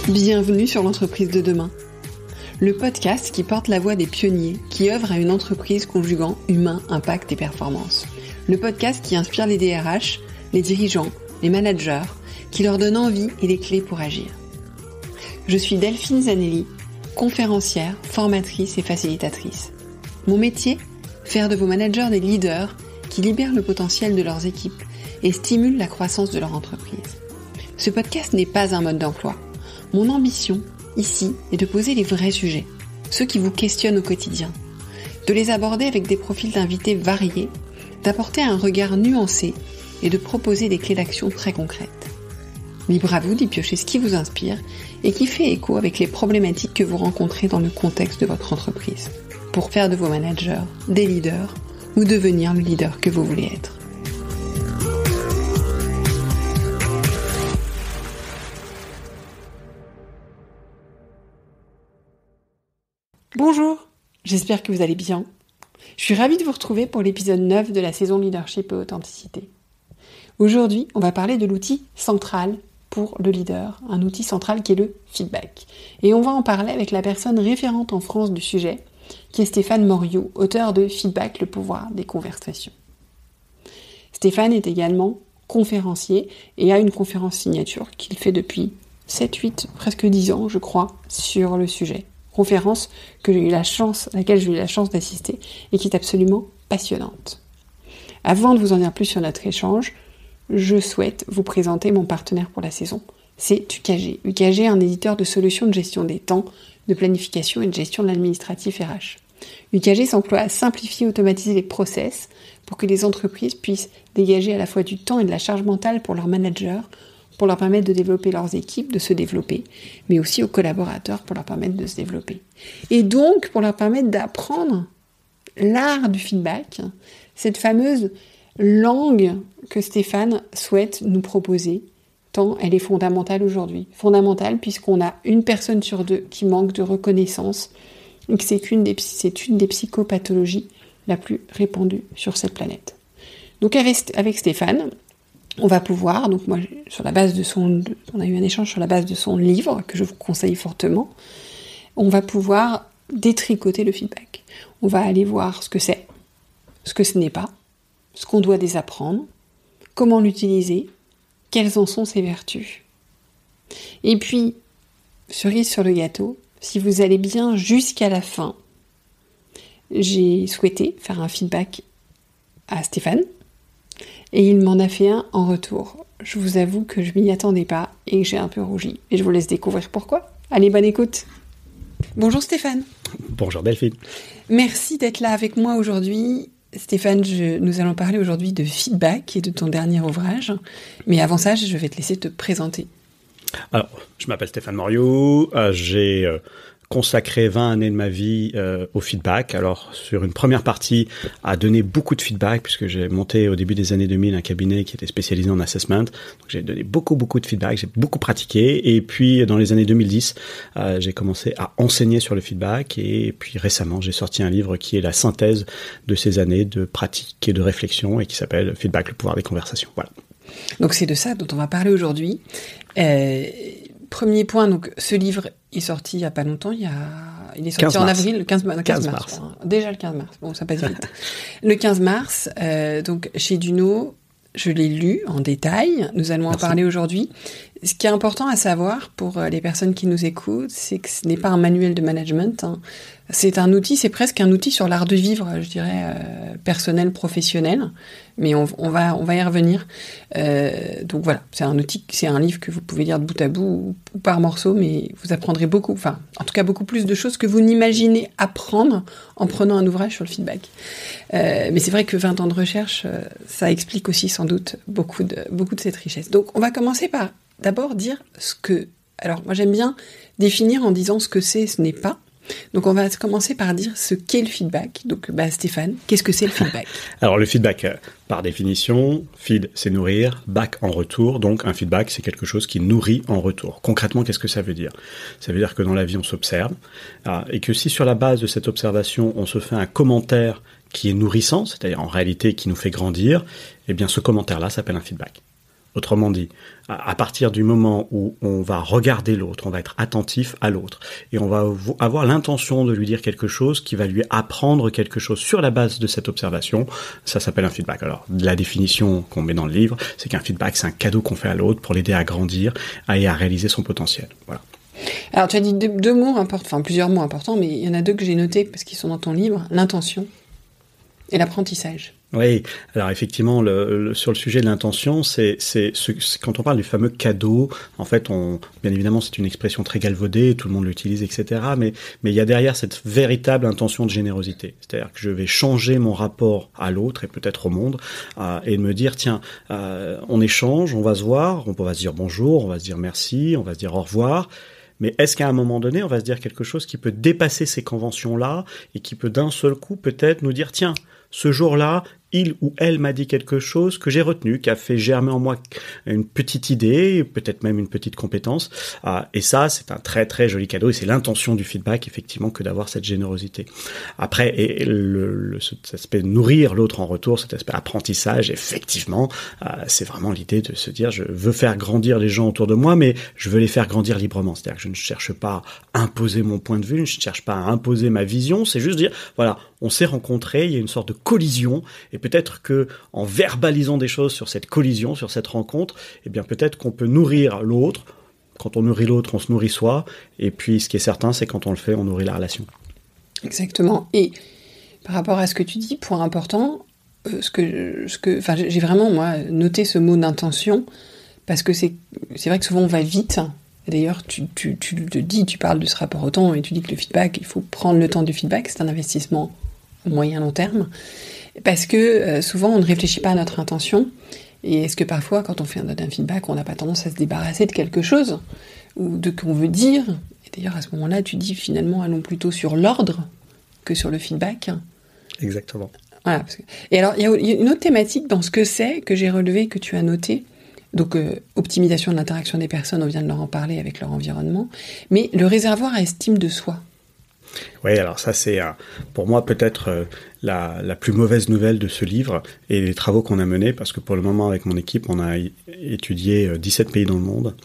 Bienvenue sur l'entreprise de demain, le podcast qui porte la voix des pionniers qui œuvrent à une entreprise conjuguant humain, impact et performance. Le podcast qui inspire les DRH, les dirigeants, les managers, qui leur donne envie et les clés pour agir. Je suis Delphine Zanelli, conférencière, formatrice et facilitatrice. Mon métier, faire de vos managers des leaders qui libèrent le potentiel de leurs équipes et stimulent la croissance de leur entreprise. Ce podcast n'est pas un mode d'emploi. Mon ambition, ici, est de poser les vrais sujets, ceux qui vous questionnent au quotidien, de les aborder avec des profils d'invités variés, d'apporter un regard nuancé et de proposer des clés d'action très concrètes. Libre à vous d'y piocher ce qui vous inspire et qui fait écho avec les problématiques que vous rencontrez dans le contexte de votre entreprise, pour faire de vos managers des leaders ou devenir le leader que vous voulez être. Bonjour, j'espère que vous allez bien. Je suis ravie de vous retrouver pour l'épisode 9 de la saison Leadership et Authenticité. Aujourd'hui, on va parler de l'outil central pour le leader, un outil central qui est le feedback. Et on va en parler avec la personne référente en France du sujet, qui est Stéphane Moriot, auteur de Feedback, le pouvoir des conversations. Stéphane est également conférencier et a une conférence signature qu'il fait depuis 7, 8, presque 10 ans, je crois, sur le sujet. Conférence à laquelle j'ai eu la chance d'assister et qui est absolument passionnante. Avant de vous en dire plus sur notre échange, je souhaite vous présenter mon partenaire pour la saison. C'est UKG. UKG est un éditeur de solutions de gestion des temps, de planification et de gestion de l'administratif RH. UKG s'emploie à simplifier et automatiser les process pour que les entreprises puissent dégager à la fois du temps et de la charge mentale pour leurs managers, pour leur permettre de développer leurs équipes, de se développer, mais aussi aux collaborateurs pour leur permettre de se développer. Et donc, pour leur permettre d'apprendre l'art du feedback, cette fameuse langue que Stéphane souhaite nous proposer, tant elle est fondamentale aujourd'hui. Fondamentale puisqu'on a une personne sur deux qui manque de reconnaissance et que c'est une des psychopathologies la plus répandue sur cette planète. Donc avec Stéphane, on va pouvoir, donc moi, on a eu un échange sur la base de son livre, que je vous conseille fortement, on va pouvoir détricoter le feedback. On va aller voir ce que c'est, ce que ce n'est pas, ce qu'on doit désapprendre, comment l'utiliser, quelles en sont ses vertus. Et puis, cerise sur le gâteau, si vous allez bien jusqu'à la fin, j'ai souhaité faire un feedback à Stéphane, et il m'en a fait un en retour. Je vous avoue que je m'y attendais pas et que j'ai un peu rougi. Et je vous laisse découvrir pourquoi. Allez, bonne écoute. Bonjour Stéphane. Bonjour Delphine. Merci d'être là avec moi aujourd'hui. Stéphane, nous allons parler aujourd'hui de feedback et de ton dernier ouvrage. Mais avant ça, je vais te laisser te présenter. Alors, je m'appelle Stéphane Moriot. J'ai consacré 20 années de ma vie au feedback. Alors, sur une première partie, à donner beaucoup de feedback, puisque j'ai monté au début des années 2000 un cabinet qui était spécialisé en assessment. Donc, j'ai donné beaucoup de feedback, j'ai beaucoup pratiqué. Et puis, dans les années 2010, j'ai commencé à enseigner sur le feedback. Et puis, récemment, j'ai sorti un livre qui est la synthèse de ces années de pratique et de réflexion et qui s'appelle Feedback, le pouvoir des conversations. Voilà. Donc, c'est de ça dont on va parler aujourd'hui. Premier point, donc ce livre est sorti il n'y a pas longtemps, il est sorti en avril, le 15 mars. Hein. Déjà le 15 mars, bon ça passe vite. Le 15 mars, donc chez Duno, je l'ai lu en détail, nous allons en parler aujourd'hui. Ce qui est important à savoir pour les personnes qui nous écoutent, c'est que ce n'est pas un manuel de management, hein. C'est un outil, c'est presque un outil sur l'art de vivre, je dirais, personnel, professionnel, mais on va y revenir. Donc voilà, c'est un outil, c'est un livre que vous pouvez lire de bout à bout ou par morceaux, mais vous apprendrez beaucoup, enfin, en tout cas beaucoup plus de choses que vous n'imaginez apprendre en prenant un ouvrage sur le feedback. Mais c'est vrai que 20 ans de recherche, ça explique aussi sans doute beaucoup de cette richesse. Donc on va commencer par d'abord dire ce que... Alors moi j'aime bien définir en disant ce que c'est, ce n'est pas. Donc on va commencer par dire ce qu'est le feedback. Donc Stéphane, qu'est-ce que c'est le feedback ? Alors le feedback, par définition, feed c'est nourrir, back en retour, donc un feedback c'est quelque chose qui nourrit en retour. Concrètement, qu'est-ce que ça veut dire ? Ça veut dire que dans la vie on s'observe, et que si sur la base de cette observation on se fait un commentaire qui est nourrissant, c'est-à-dire en réalité qui nous fait grandir, eh bien ce commentaire-là s'appelle un feedback. Autrement dit, à partir du moment où on va regarder l'autre, on va être attentif à l'autre, et on va avoir l'intention de lui dire quelque chose qui va lui apprendre quelque chose sur la base de cette observation, ça s'appelle un feedback. Alors, la définition qu'on met dans le livre, c'est qu'un feedback, c'est un cadeau qu'on fait à l'autre pour l'aider à grandir et à réaliser son potentiel. Voilà. Alors, tu as dit deux mots importants, enfin plusieurs mots importants, mais il y en a deux que j'ai notés parce qu'ils sont dans ton livre, l'intention et l'apprentissage. Oui, alors effectivement, sur le sujet de l'intention, quand on parle du fameux cadeau, en fait, bien évidemment, c'est une expression très galvaudée, tout le monde l'utilise, etc. Mais il y a derrière cette véritable intention de générosité. C'est-à-dire que je vais changer mon rapport à l'autre et peut-être au monde, et de me dire, tiens, on échange, on va se voir, on va se dire bonjour, on va se dire merci, on va se dire au revoir. Mais est-ce qu'à un moment donné, on va se dire quelque chose qui peut dépasser ces conventions-là et qui peut d'un seul coup peut-être nous dire, tiens, ce jour-là, il ou elle m'a dit quelque chose que j'ai retenu, qui a fait germer en moi une petite idée, peut-être même une petite compétence. Et ça, c'est un très très joli cadeau. Et c'est l'intention du feedback, effectivement, que d'avoir cette générosité. Après, cet aspect de nourrir l'autre en retour, cet aspect apprentissage, effectivement, c'est vraiment l'idée de se dire, je veux faire grandir les gens autour de moi, mais je veux les faire grandir librement. C'est-à-dire que je ne cherche pas à imposer mon point de vue, je ne cherche pas à imposer ma vision. C'est juste dire, voilà, on s'est rencontrés, il y a une sorte de collision, et peut-être que en verbalisant des choses sur cette collision, sur cette rencontre, eh bien peut-être qu'on peut nourrir l'autre. Quand on nourrit l'autre, on se nourrit soi. Et puis, ce qui est certain, c'est quand on le fait, on nourrit la relation. Exactement. Et par rapport à ce que tu dis, point important, j'ai vraiment moi noté ce mot d'intention parce que c'est vrai que souvent on va vite. D'ailleurs, tu le dis, tu parles de ce rapport au temps et tu dis que le feedback, il faut prendre le temps du feedback, c'est un investissement moyen long terme, parce que souvent on ne réfléchit pas à notre intention, et est-ce que parfois quand on fait un feedback, on n'a pas tendance à se débarrasser de quelque chose, ou de qu'on veut dire, et d'ailleurs à ce moment-là tu dis finalement allons plutôt sur l'ordre que sur le feedback. Exactement. Voilà, et alors il y a une autre thématique dans ce que c'est, que j'ai relevé, que tu as noté, donc optimisation de l'interaction des personnes, on vient de leur en parler avec leur environnement, mais le réservoir à estime de soi. Oui, alors ça c'est pour moi peut-être la plus mauvaise nouvelle de ce livre et les travaux qu'on a menés, parce que pour le moment avec mon équipe on a étudié 17 pays dans le monde,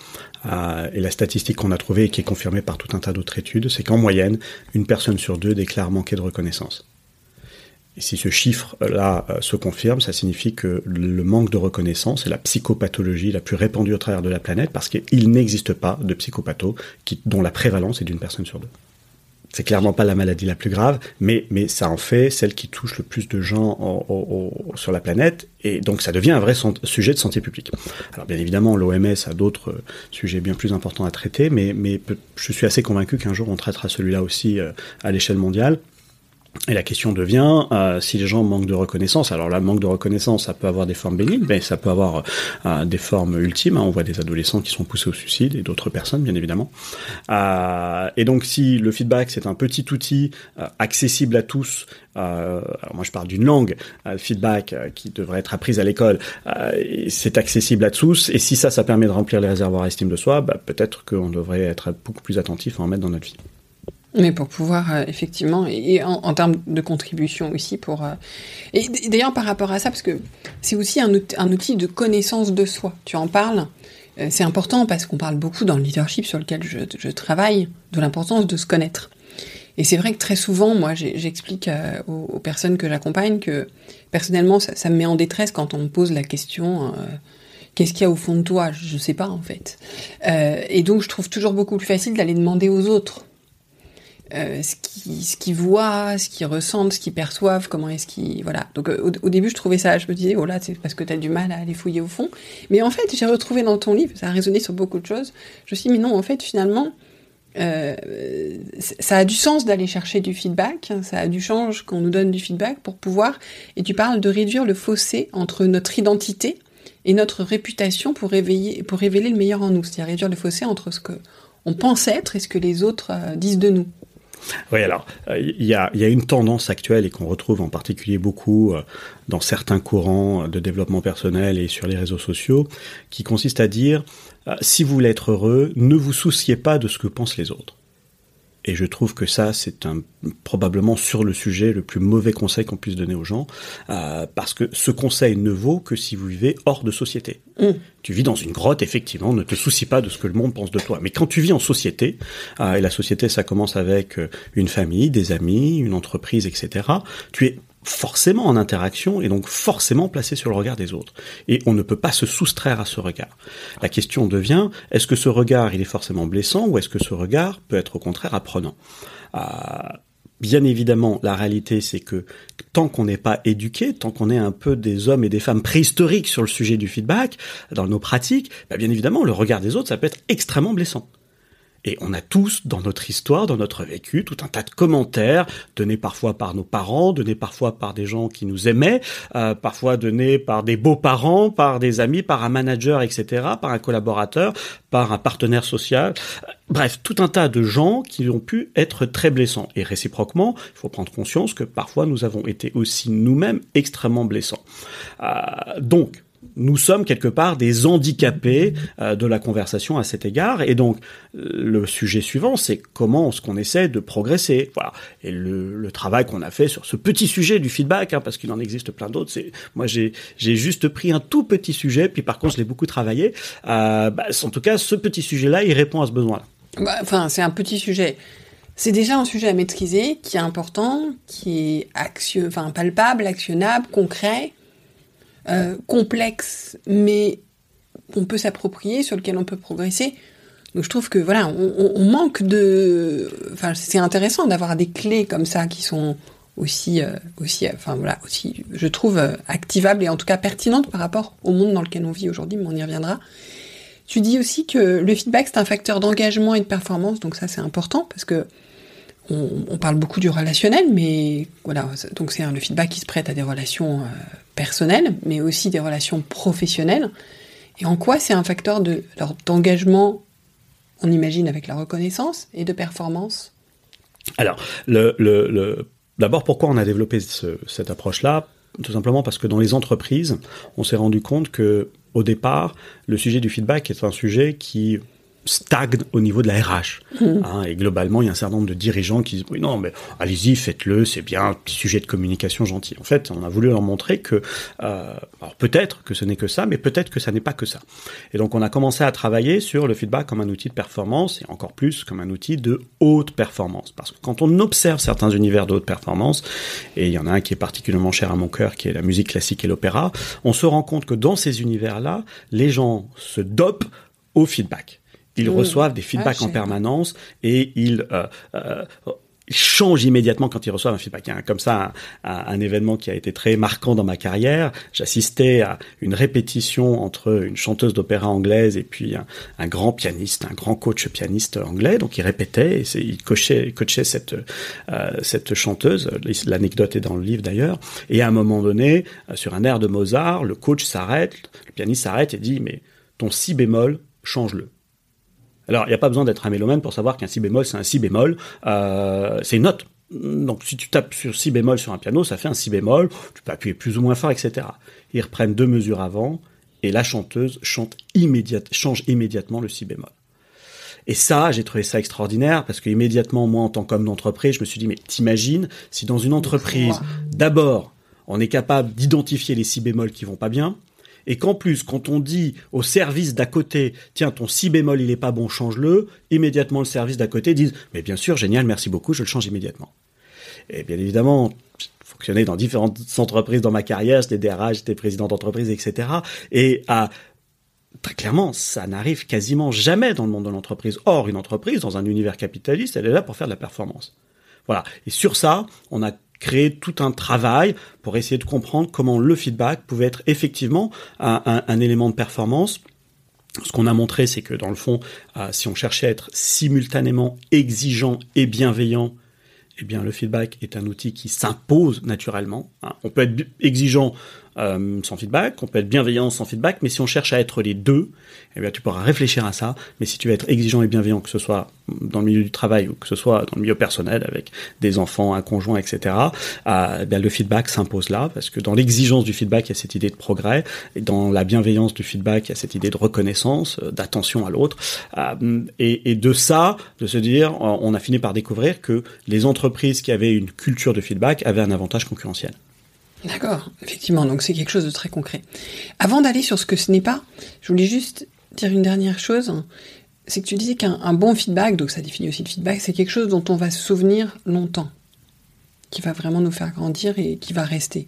et la statistique qu'on a trouvée et qui est confirmée par tout un tas d'autres études, c'est qu'en moyenne, une personne sur deux déclare manquer de reconnaissance. Et si ce chiffre-là se confirme, ça signifie que le manque de reconnaissance est la psychopathologie la plus répandue au travers de la planète, parce qu'il n'existe pas de psychopatho dont la prévalence est d'une personne sur deux. C'est clairement pas la maladie la plus grave, mais ça en fait celle qui touche le plus de gens sur la planète, et donc ça devient un vrai sujet de santé publique. Alors bien évidemment, l'OMS a d'autres sujets bien plus importants à traiter, mais je suis assez convaincu qu'un jour on traitera celui-là aussi à l'échelle mondiale. Et la question devient, si les gens manquent de reconnaissance, alors là, le manque de reconnaissance, ça peut avoir des formes bénignes, mais ça peut avoir des formes ultimes. On voit des adolescents qui sont poussés au suicide, et d'autres personnes, bien évidemment. Et donc, si le feedback, c'est un petit outil accessible à tous, alors moi je parle d'une langue, feedback, qui devrait être apprise à l'école, c'est accessible à tous, et si ça permet de remplir les réservoirs à estime de soi, peut-être qu'on devrait être beaucoup plus attentif à en mettre dans notre vie. Mais pour pouvoir, effectivement, et en termes de contribution aussi, et d'ailleurs par rapport à ça, parce que c'est aussi un outil de connaissance de soi. Tu en parles, c'est important parce qu'on parle beaucoup dans le leadership sur lequel je travaille, de l'importance de se connaître. Et c'est vrai que très souvent, moi, j'explique aux personnes que j'accompagne que, personnellement, ça me met en détresse quand on me pose la question... qu'est-ce qu'il y a au fond de toi ? Je sais pas, en fait. Et donc, je trouve toujours beaucoup plus facile d'aller demander aux autres. Ce qu'ils voient, ce qu'ils ressentent, ce qu'ils perçoivent, comment est-ce qu'ils... Voilà. Donc au début, je trouvais ça, je me disais, oh là, c'est parce que t'as du mal à aller fouiller au fond. Mais en fait, j'ai retrouvé dans ton livre, ça a résonné sur beaucoup de choses, je me suis dit, mais non, en fait, finalement, ça a du sens d'aller chercher du feedback, ça a du sens qu'on nous donne du feedback pour pouvoir... Et tu parles de réduire le fossé entre notre identité et notre réputation pour révéler le meilleur en nous. C'est-à-dire réduire le fossé entre ce qu'on pense être et ce que les autres disent de nous. Oui, alors, il y a une tendance actuelle et qu'on retrouve en particulier beaucoup dans certains courants de développement personnel et sur les réseaux sociaux, qui consiste à dire si vous voulez être heureux, ne vous souciez pas de ce que pensent les autres. Et je trouve que ça, c'est probablement sur le sujet le plus mauvais conseil qu'on puisse donner aux gens, parce que ce conseil ne vaut que si vous vivez hors de société. Tu vis dans une grotte, effectivement, ne te soucie pas de ce que le monde pense de toi. Mais quand tu vis en société, et la société, ça commence avec une famille, des amis, une entreprise, etc., tu es forcément en interaction et donc forcément placé sur le regard des autres. Et on ne peut pas se soustraire à ce regard. La question devient, est-ce que ce regard, il est forcément blessant ou est-ce que ce regard peut être au contraire apprenant ? Bien évidemment, la réalité, c'est que tant qu'on n'est pas éduqué, tant qu'on est un peu des hommes et des femmes préhistoriques sur le sujet du feedback, dans nos pratiques, bien évidemment, le regard des autres, ça peut être extrêmement blessant. Et on a tous, dans notre histoire, dans notre vécu, tout un tas de commentaires, donnés parfois par nos parents, donnés parfois par des gens qui nous aimaient, parfois donnés par des beaux-parents, par des amis, par un manager, etc., par un collaborateur, par un partenaire social. Bref, tout un tas de gens qui ont pu être très blessants. Et réciproquement, il faut prendre conscience que parfois nous avons été aussi nous-mêmes extrêmement blessants. Donc, nous sommes quelque part des handicapés de la conversation à cet égard. Et donc, le sujet suivant, c'est comment est-ce qu'on essaie de progresser. Voilà. Et le travail qu'on a fait sur ce petit sujet du feedback, parce qu'il en existe plein d'autres, moi j'ai juste pris un tout petit sujet, puis par contre je l'ai beaucoup travaillé. En tout cas, ce petit sujet-là, il répond à ce besoin-là. C'est un petit sujet. C'est déjà un sujet à maîtriser, qui est important, qui est palpable, actionnable, concret. Complexe, mais qu'on peut s'approprier, sur lequel on peut progresser. Donc je trouve que voilà, on manque de. Enfin, c'est intéressant d'avoir des clés comme ça qui sont aussi, je trouve activables et en tout cas pertinentes par rapport au monde dans lequel on vit aujourd'hui. Mais on y reviendra. Tu dis aussi que le feedback c'est un facteur d'engagement et de performance, donc ça c'est important parce que on parle beaucoup du relationnel, mais voilà, donc c'est le feedback qui se prête à des relations personnelles, mais aussi des relations professionnelles. Et en quoi c'est un facteur d'engagement, on imagine, avec la reconnaissance, et de performance ? Alors, d'abord, pourquoi on a développé cette approche-là ? Tout simplement parce que dans les entreprises, on s'est rendu compte que, au départ, le sujet du feedback est un sujet qui stagne au niveau de la RH. Et globalement, il y a un certain nombre de dirigeants qui disent « Oui, non, mais allez-y, faites-le, c'est bien, un petit sujet de communication gentil. » En fait, on a voulu leur montrer que, alors peut-être que ce n'est que ça, mais peut-être que ça n'est pas que ça. Et donc, on a commencé à travailler sur le feedback comme un outil de performance, et encore plus comme un outil de haute performance. Parce que quand on observe certains univers de haute performance, et il y en a un qui est particulièrement cher à mon cœur, qui est la musique classique et l'opéra, on se rend compte que dans ces univers-là, les gens se dopent au feedback. Ils reçoivent des feedbacks en permanence et ils changent immédiatement quand ils reçoivent un feedback. Il y a comme ça un événement qui a été très marquant dans ma carrière. J'assistais à une répétition entre une chanteuse d'opéra anglaise et puis un grand pianiste, un grand coach pianiste anglais. Donc il répétait, et il coachait cette chanteuse. L'anecdote est dans le livre d'ailleurs. Et à un moment donné, sur un air de Mozart, le coach s'arrête, le pianiste s'arrête et dit « Mais ton si bémol, change-le ». Alors, il n'y a pas besoin d'être un mélomane pour savoir qu'un si bémol, c'est un si bémol. C'est une note. Donc, si tu tapes sur si bémol sur un piano, ça fait un si bémol. Tu peux appuyer plus ou moins fort, etc. Ils reprennent 2 mesures avant et la chanteuse change immédiatement le si bémol. Et ça, j'ai trouvé ça extraordinaire parce que immédiatement, moi, en tant qu'homme d'entreprise, je me suis dit, mais t'imagines si dans une entreprise, d'abord, on est capable d'identifier les si bémols qui vont pas bien, et qu'en plus, quand on dit au service d'à côté, tiens, ton si bémol, il est pas bon, change-le, immédiatement, le service d'à côté dit, mais bien sûr, génial, merci beaucoup, je le change immédiatement. Et bien évidemment, j'ai fonctionné dans différentes entreprises dans ma carrière, j'étais DRH, j'étais président d'entreprise, etc. Et très clairement, ça n'arrive quasiment jamais dans le monde de l'entreprise. Or, une entreprise, dans un univers capitaliste, elle est là pour faire de la performance. Voilà. Et sur ça, on a créé tout un travail pour essayer de comprendre comment le feedback pouvait être effectivement un élément de performance. Ce qu'on a montré, c'est que dans le fond, si on cherchait à être simultanément exigeant et bienveillant, eh bien, le feedback est un outil qui s'impose naturellement. On peut être exigeant sans feedback, on peut être bienveillant sans feedback, mais si on cherche à être les deux, eh bien, tu pourras réfléchir à ça. Mais si tu veux être exigeant et bienveillant, que ce soit dans le milieu du travail ou que ce soit dans le milieu personnel avec des enfants, un conjoint, etc., eh bien, le feedback s'impose là, parce que dans l'exigence du feedback, il y a cette idée de progrès, et dans la bienveillance du feedback, il y a cette idée de reconnaissance, d'attention à l'autre, et de ça, de se dire, on a fini par découvrir que les entreprises qui avaient une culture de feedback avaient un avantage concurrentiel. D'accord, effectivement, donc c'est quelque chose de très concret. Avant d'aller sur ce que ce n'est pas, je voulais juste dire une dernière chose, c'est que tu disais qu'un bon feedback, donc ça définit aussi le feedback, c'est quelque chose dont on va se souvenir longtemps, qui va vraiment nous faire grandir et qui va rester.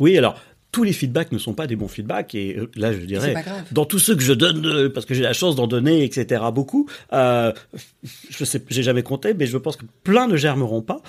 Oui, alors, tous les feedbacks ne sont pas des bons feedbacks, et là je dirais, dans tous ceux que je donne, parce que j'ai la chance d'en donner, etc., beaucoup, je sais, j'ai jamais compté, mais je pense que plein ne germeront pas,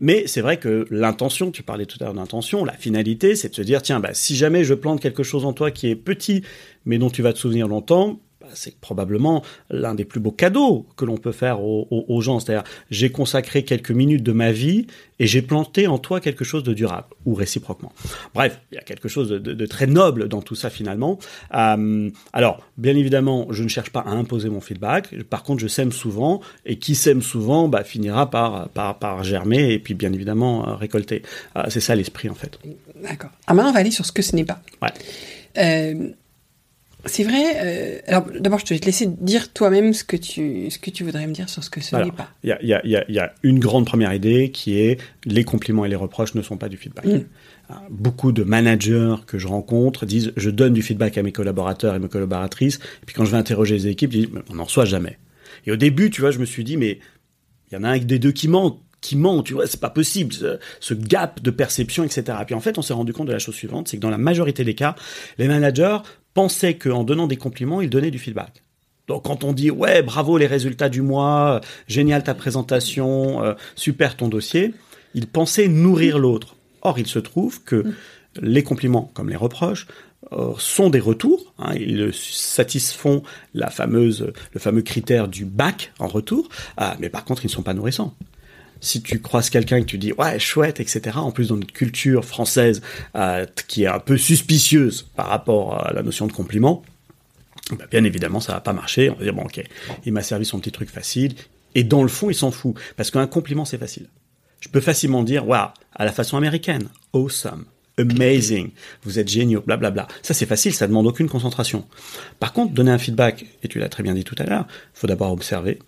mais c'est vrai que l'intention, tu parlais tout à l'heure d'intention, la finalité, c'est de se dire, tiens, si jamais je plante quelque chose en toi qui est petit, mais dont tu vas te souvenir longtemps, c'est probablement l'un des plus beaux cadeaux que l'on peut faire aux gens. C'est-à-dire, j'ai consacré quelques minutes de ma vie et j'ai planté en toi quelque chose de durable, ou réciproquement. Bref, il y a quelque chose de très noble dans tout ça finalement. Alors, bien évidemment, je ne cherche pas à imposer mon feedback. Par contre, je sème souvent, et qui sème souvent finira par germer et puis bien évidemment récolter. C'est ça l'esprit en fait. D'accord. Alors maintenant, on va aller sur ce que ce n'est pas. Ouais. C'est vrai. Alors, d'abord, je vais te laisser dire toi-même ce que tu voudrais me dire sur ce que ce n'est pas. Il y a une grande première idée qui est les compliments et les reproches ne sont pas du feedback. Beaucoup de managers que je rencontre disent je donne du feedback à mes collaborateurs et mes collaboratrices, et puis quand je vais interroger les équipes, ils disent on n'en reçoit jamais. Et au début, tu vois, je me suis dit mais il y en a un des deux qui ment, tu vois, c'est pas possible, ce gap de perception, etc. Et puis en fait, on s'est rendu compte de la chose suivante, c'est que dans la majorité des cas, les managers pensaient qu'en donnant des compliments, ils donnaient du feedback. Donc quand on dit « Ouais, bravo les résultats du mois, génial ta présentation, super ton dossier », ils pensaient nourrir l'autre. Or, il se trouve que les compliments, comme les reproches, sont des retours. Ils satisfont le fameux critère du back en retour, mais par contre, ils ne sont pas nourrissants. Si tu croises quelqu'un et que tu dis « Ouais, chouette, etc. », en plus dans notre culture française qui est un peu suspicieuse par rapport à la notion de compliment, bien évidemment, ça va pas marcher. On va dire « Bon, ok, il m'a servi son petit truc facile. » Et dans le fond, il s'en fout. Parce qu'un compliment, c'est facile. Je peux facilement dire « Waouh, à la façon américaine, awesome, amazing, vous êtes géniaux, blablabla. » Ça, c'est facile, ça demande aucune concentration. Par contre, donner un feedback, et tu l'as très bien dit tout à l'heure, il faut d'abord observer.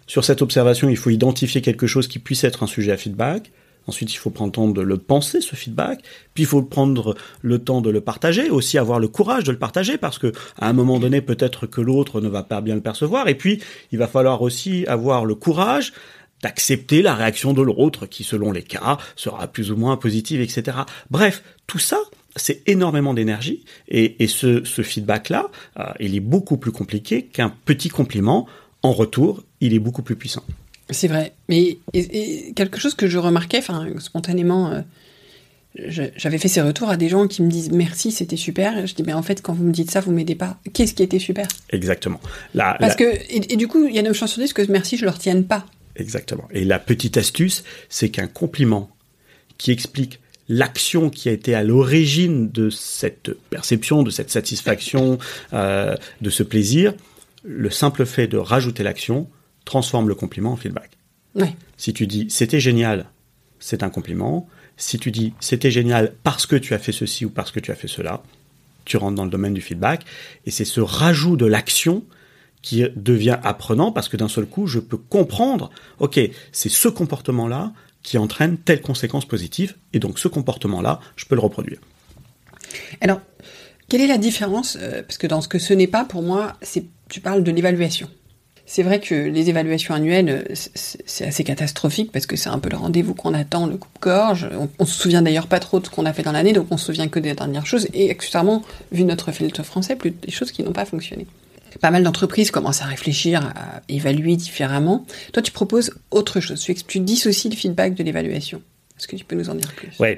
Sur cette observation, il faut identifier quelque chose qui puisse être un sujet à feedback. Ensuite, il faut prendre le temps de le penser, ce feedback. Puis, il faut prendre le temps de le partager, aussi avoir le courage de le partager, parce que à un moment donné, peut-être que l'autre ne va pas bien le percevoir. Et puis, il va falloir aussi avoir le courage d'accepter la réaction de l'autre, qui, selon les cas, sera plus ou moins positive, etc. Bref, tout ça, c'est énormément d'énergie. Et ce feedback-là, il est beaucoup plus compliqué qu'un petit compliment. En retour, il est beaucoup plus puissant. C'est vrai. Mais et quelque chose que je remarquais, spontanément, j'avais fait ces retours à des gens qui me disent « Merci, c'était super ». Je dis « Mais en fait, quand vous me dites ça, vous m'aidez pas. Qu'est-ce qui était super ?» Exactement. Et du coup, il y a 9 chances sur 10 que ce « merci », je le retienne pas. Exactement. Et la petite astuce, c'est qu'un compliment qui explique l'action qui a été à l'origine de cette perception, de cette satisfaction, de ce plaisir, le simple fait de rajouter l'action transforme le compliment en feedback. Ouais. Si tu dis « c'était génial », c'est un compliment. Si tu dis « c'était génial parce que tu as fait ceci ou parce que tu as fait cela », tu rentres dans le domaine du feedback. Et c'est ce rajout de l'action qui devient apprenant, parce que d'un seul coup, je peux comprendre « ok, c'est ce comportement-là qui entraîne telle conséquence positive, et donc ce comportement-là, je peux le reproduire. » Alors, quelle est la différence parce que dans ce que ce n'est pas, pour moi, tu parles de l'évaluation. C'est vrai que les évaluations annuelles, c'est assez catastrophique parce que c'est un peu le rendez-vous qu'on attend, le coupe-gorge. On se souvient d'ailleurs pas trop de ce qu'on a fait dans l'année, donc on se souvient que des dernières choses. Et accessoirement, vu notre filtre français, plus des choses qui n'ont pas fonctionné. Pas mal d'entreprises commencent à réfléchir, à évaluer différemment. Toi, tu proposes autre chose. Tu dissocies le feedback de l'évaluation. Est-ce que tu peux nous en dire plus ? Oui.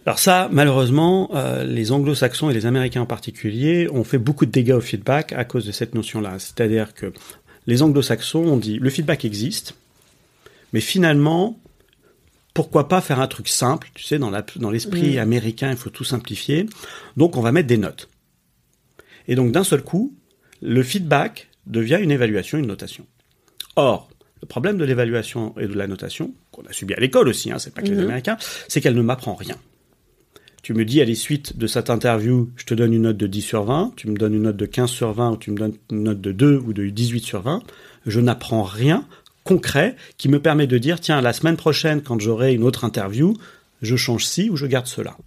Alors ça, malheureusement, les anglo-saxons et les américains en particulier ont fait beaucoup de dégâts au feedback à cause de cette notion-là. C'est-à-dire que les anglo-saxons ont dit « le feedback existe, mais finalement, pourquoi pas faire un truc simple, tu sais, dans l'esprit américain, il faut tout simplifier. Donc, on va mettre des notes. Et donc, d'un seul coup, le feedback devient une évaluation, une notation. Or, le problème de l'évaluation et de la notation, qu'on a subi à l'école aussi, c'est pas que les Américains, c'est qu'elle ne m'apprend rien. Tu me dis, à la suite de cette interview, je te donne une note de 10 sur 20, tu me donnes une note de 15 sur 20, ou tu me donnes une note de 2 ou de 18 sur 20, je n'apprends rien concret qui me permet de dire, tiens, la semaine prochaine, quand j'aurai une autre interview, je change ci ou je garde cela.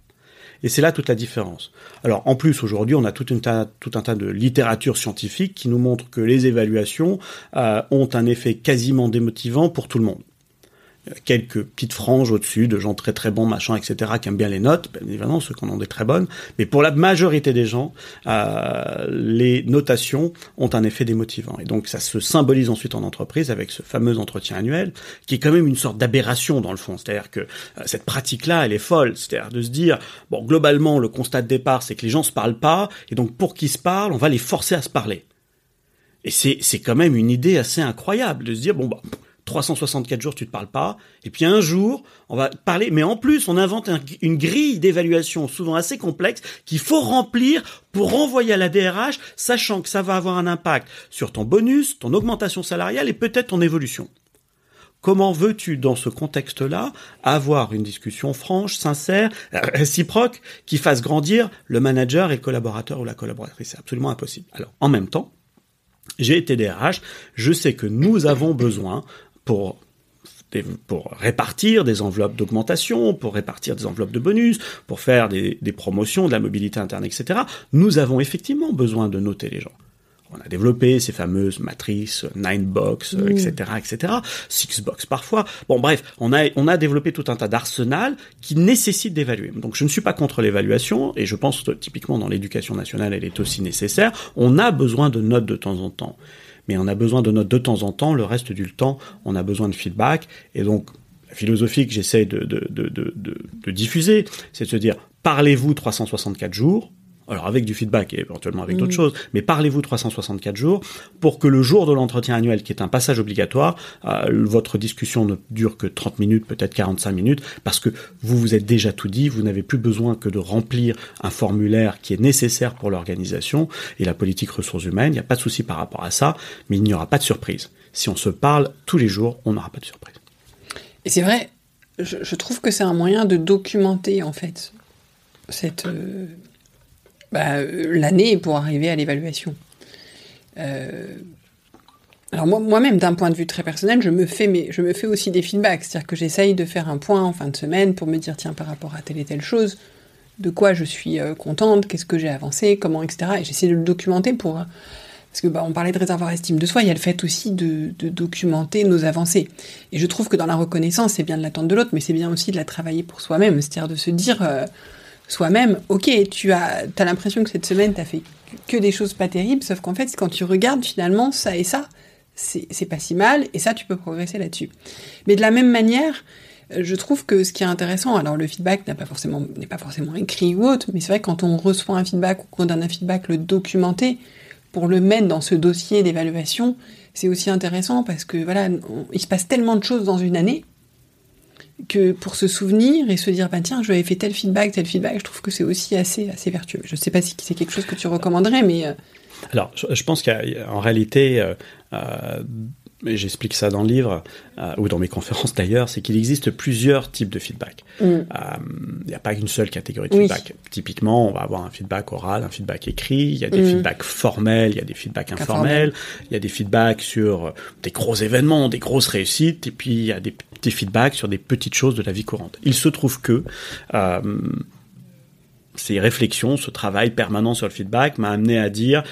Et c'est là toute la différence. Alors, en plus, aujourd'hui, on a tout un tas de littérature scientifique qui nous montre que les évaluations ont un effet quasiment démotivant pour tout le monde. Quelques petites franges au-dessus de gens très très bons, machin, etc., qui aiment bien les notes, bien évidemment, ceux qui en ont des très bonnes, mais pour la majorité des gens, les notations ont un effet démotivant. Et donc ça se symbolise ensuite en entreprise avec ce fameux entretien annuel, qui est quand même une sorte d'aberration dans le fond. C'est-à-dire que cette pratique-là, elle est folle. C'est-à-dire de se dire, bon, globalement, le constat de départ, c'est que les gens se parlent pas, et donc pour qu'ils se parlent, on va les forcer à se parler. Et c'est quand même une idée assez incroyable de se dire, bon, 364 jours, tu te parles pas, et puis un jour, on va parler, mais en plus, on invente une grille d'évaluation souvent assez complexe qu'il faut remplir pour renvoyer à la DRH, sachant que ça va avoir un impact sur ton bonus, ton augmentation salariale et peut-être ton évolution. Comment veux-tu, dans ce contexte-là, avoir une discussion franche, sincère, réciproque, qui fasse grandir le manager et le collaborateur ou la collaboratrice? C'est absolument impossible. Alors, en même temps, j'ai été DRH, je sais que nous avons besoin pour répartir des enveloppes d'augmentation, pour répartir des enveloppes de bonus, pour faire des promotions, de la mobilité interne, etc. Nous avons effectivement besoin de noter les gens. On a développé ces fameuses matrices 9-box, etc., etc., 6-box parfois. Bon, bref, on a développé tout un tas d'arsenal qui nécessitent d'évaluer. Donc, je ne suis pas contre l'évaluation, et je pense que typiquement dans l'éducation nationale, elle est aussi nécessaire. On a besoin de notes de temps en temps. Mais on a besoin de notes de temps en temps, le reste du temps, on a besoin de feedback. Et donc, la philosophie que j'essaie de diffuser, c'est de se dire, parlez-vous 364 jours, alors avec du feedback et éventuellement avec d'autres choses, mais parlez-vous 364 jours pour que le jour de l'entretien annuel, qui est un passage obligatoire, votre discussion ne dure que 30 minutes, peut-être 45 minutes, parce que vous vous êtes déjà tout dit, vous n'avez plus besoin que de remplir un formulaire qui est nécessaire pour l'organisation et la politique ressources humaines, il n'y a pas de souci par rapport à ça, mais il n'y aura pas de surprise. Si on se parle tous les jours, on n'aura pas de surprise. Et c'est vrai, je trouve que c'est un moyen de documenter, en fait, cette... l'année pour arriver à l'évaluation. Alors moi-même, d'un point de vue très personnel, je me fais aussi des feedbacks. C'est-à-dire que j'essaye de faire un point en fin de semaine pour me dire, tiens, par rapport à telle et telle chose, de quoi je suis contente, qu'est-ce que j'ai avancé, comment, etc. Et j'essaie de le documenter pour... Parce que on parlait de réservoir estime de soi, il y a le fait aussi de documenter nos avancées. Et je trouve que dans la reconnaissance, c'est bien de l'attendre de l'autre, mais c'est bien aussi de la travailler pour soi-même. C'est-à-dire de se dire... soi-même, ok, t'as l'impression que cette semaine, t'as fait que des choses pas terribles, sauf qu'en fait, quand tu regardes finalement ça et ça, c'est pas si mal, et ça, tu peux progresser là-dessus. Mais de la même manière, je trouve que ce qui est intéressant, alors le feedback n'est pas forcément écrit ou autre, mais c'est vrai que quand on reçoit un feedback ou qu'on donne un feedback, le documenter, pour le mettre dans ce dossier d'évaluation, c'est aussi intéressant parce que voilà, il se passe tellement de choses dans une année, que pour se souvenir et se dire tiens, je avais fait tel feedback, je trouve que c'est aussi assez vertueux. Je ne sais pas si c'est quelque chose que tu recommanderais, mais... Alors, je pense qu'en réalité, j'explique ça dans le livre, ou dans mes conférences d'ailleurs, c'est qu'il existe plusieurs types de feedback. Il n'y a pas une seule catégorie de feedback. Typiquement, on va avoir un feedback oral, un feedback écrit, il y a des feedbacks formels, il y a des feedbacks informels, il y a des feedbacks sur des gros événements, des grosses réussites, et puis il y a des petits feedbacks sur des petites choses de la vie courante. Il se trouve que ces réflexions, ce travail permanent sur le feedback m'a amené à dire...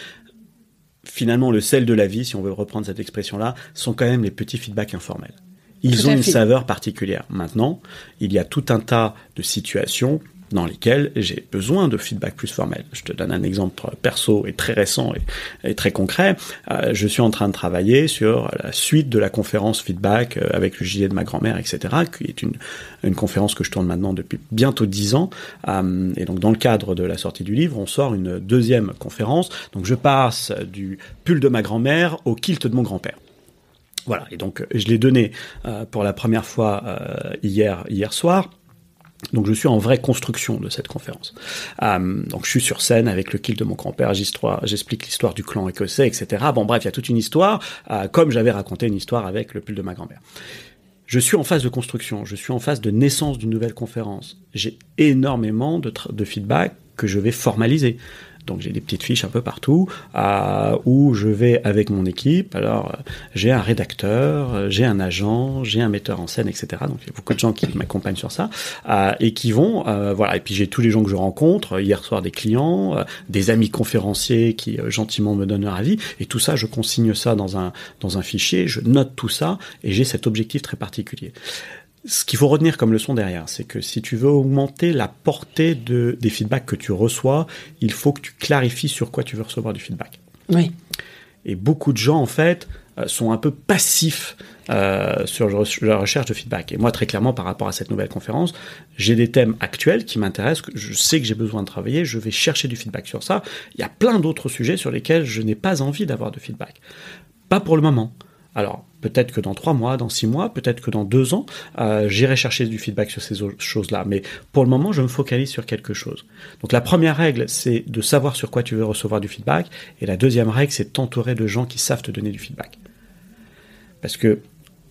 Finalement, le sel de la vie, si on veut reprendre cette expression-là, sont quand même les petits feedbacks informels. Ils ont une saveur particulière. Maintenant, il y a tout un tas de situations dans lesquelles j'ai besoin de feedback plus formel. Je te donne un exemple perso et très récent et très concret. Je suis en train de travailler sur la suite de la conférence feedback avec le gilet de ma grand-mère, etc., qui est une conférence que je tourne maintenant depuis bientôt 10 ans. Et donc, dans le cadre de la sortie du livre, on sort une deuxième conférence. Donc, je passe du pull de ma grand-mère au kilt de mon grand-père. Voilà, et donc je l'ai donné pour la première fois hier soir. Donc je suis en vraie construction de cette conférence. Donc je suis sur scène avec le kilt de mon grand-père, j'explique l'histoire du clan écossais, etc. Bon bref, il y a toute une histoire, comme j'avais raconté une histoire avec le pull de ma grand-mère. Je suis en phase de construction, je suis en phase de naissance d'une nouvelle conférence. J'ai énormément de feedback que je vais formaliser. Donc j'ai des petites fiches un peu partout où je vais avec mon équipe. Alors j'ai un rédacteur, j'ai un agent, j'ai un metteur en scène, etc. Donc il y a beaucoup de gens qui m'accompagnent sur ça et qui vont voilà. Et puis j'ai tous les gens que je rencontre. Hier soir des clients, des amis conférenciers qui gentiment me donnent leur avis. Et tout ça, je consigne ça dans un fichier. Je note tout ça et j'ai cet objectif très particulier. Ce qu'il faut retenir comme leçon derrière, c'est que si tu veux augmenter la portée des feedbacks que tu reçois, il faut que tu clarifies sur quoi tu veux recevoir du feedback. Oui. Et beaucoup de gens, en fait, sont un peu passifs sur la recherche de feedback. Et moi, très clairement, par rapport à cette nouvelle conférence, j'ai des thèmes actuels qui m'intéressent, que je sais que j'ai besoin de travailler, je vais chercher du feedback sur ça. Il y a plein d'autres sujets sur lesquels je n'ai pas envie d'avoir de feedback. Pas pour le moment. Alors, peut-être que dans 3 mois, dans 6 mois, peut-être que dans 2 ans, j'irai chercher du feedback sur ces choses-là. Mais pour le moment, je me focalise sur quelque chose. Donc la première règle, c'est de savoir sur quoi tu veux recevoir du feedback. Et la deuxième règle, c'est de t'entourer de gens qui savent te donner du feedback. Parce que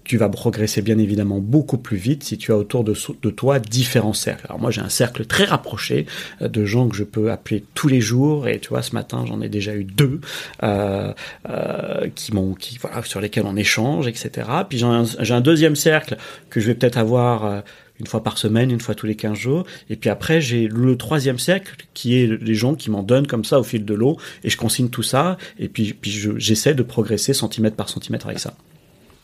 tu vas progresser bien évidemment beaucoup plus vite si tu as autour de toi différents cercles. Alors moi, j'ai un cercle très rapproché de gens que je peux appeler tous les jours, et tu vois, ce matin, j'en ai déjà eu 2 voilà, sur lesquels on échange, etc. Puis j'ai un deuxième cercle que je vais peut-être avoir une fois par semaine, une fois tous les 15 jours. Et puis après, j'ai le troisième cercle qui est les gens qui m'en donnent comme ça au fil de l'eau, et je consigne tout ça, et puis j'essaie de progresser centimètre par centimètre avec ça.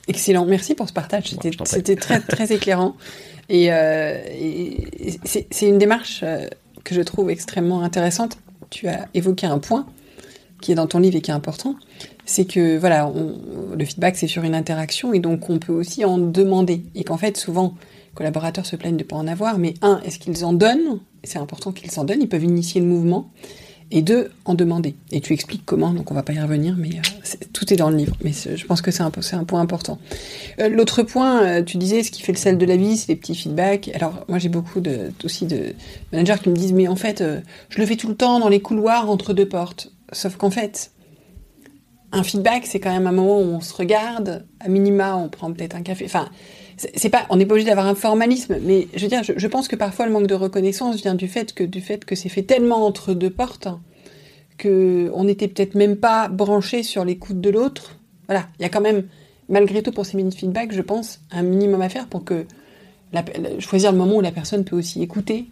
Excellent, merci pour ce partage, c'était très, très éclairant. Et c'est une démarche que je trouve extrêmement intéressante. Tu as évoqué un point qui est dans ton livre et qui est important, c'est que voilà, le feedback c'est sur une interaction et donc on peut aussi en demander. Et qu'en fait souvent, les collaborateurs se plaignent de ne pas en avoir, mais est-ce qu'ils en donnent ? C'est important qu'ils s'en donnent, ils peuvent initier le mouvement. Et 2, en demander. Et tu expliques comment, donc on va pas y revenir, mais tout est dans le livre. Mais je pense que c'est un point important. L'autre point, tu disais, ce qui fait le sel de la vie, c'est les petits feedbacks. Alors, moi, j'ai beaucoup aussi de managers qui me disent, mais en fait, je le fais tout le temps dans les couloirs entre 2 portes. Sauf qu'en fait, un feedback, c'est quand même un moment où on se regarde, à minima, on prend peut-être un café. Enfin, on n'est pas obligé d'avoir un formalisme, mais je veux dire, je pense que parfois le manque de reconnaissance vient du fait que c'est fait tellement entre 2 portes que on n'était peut-être même pas branché sur l'écoute de l'autre. Voilà, il y a quand même, malgré tout, pour ces mini-feedbacks, je pense, un minimum à faire pour que choisir le moment où la personne peut aussi écouter,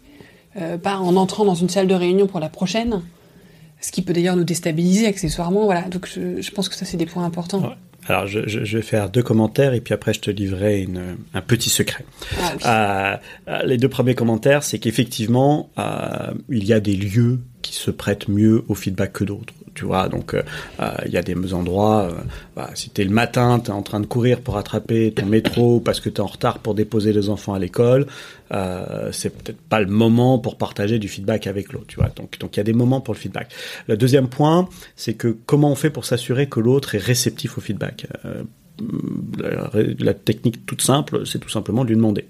pas en entrant dans une salle de réunion pour la prochaine, ce qui peut d'ailleurs nous déstabiliser accessoirement. Voilà, donc je pense que ça, c'est des points importants. Ouais. Alors, je vais faire 2 commentaires et puis après, je te livrerai un petit secret. Les 2 premiers commentaires, c'est qu'effectivement, il y a des lieux qui se prêtent mieux au feedback que d'autres. Tu vois, donc il y a des endroits, si t'es le matin, t'es en train de courir pour attraper ton métro parce que t'es en retard pour déposer les enfants à l'école, c'est peut-être pas le moment pour partager du feedback avec l'autre, tu vois. Donc il y a des moments pour le feedback. Le deuxième point, c'est que comment on fait pour s'assurer que l'autre est réceptif au feedback. La technique toute simple, c'est tout simplement de lui demander.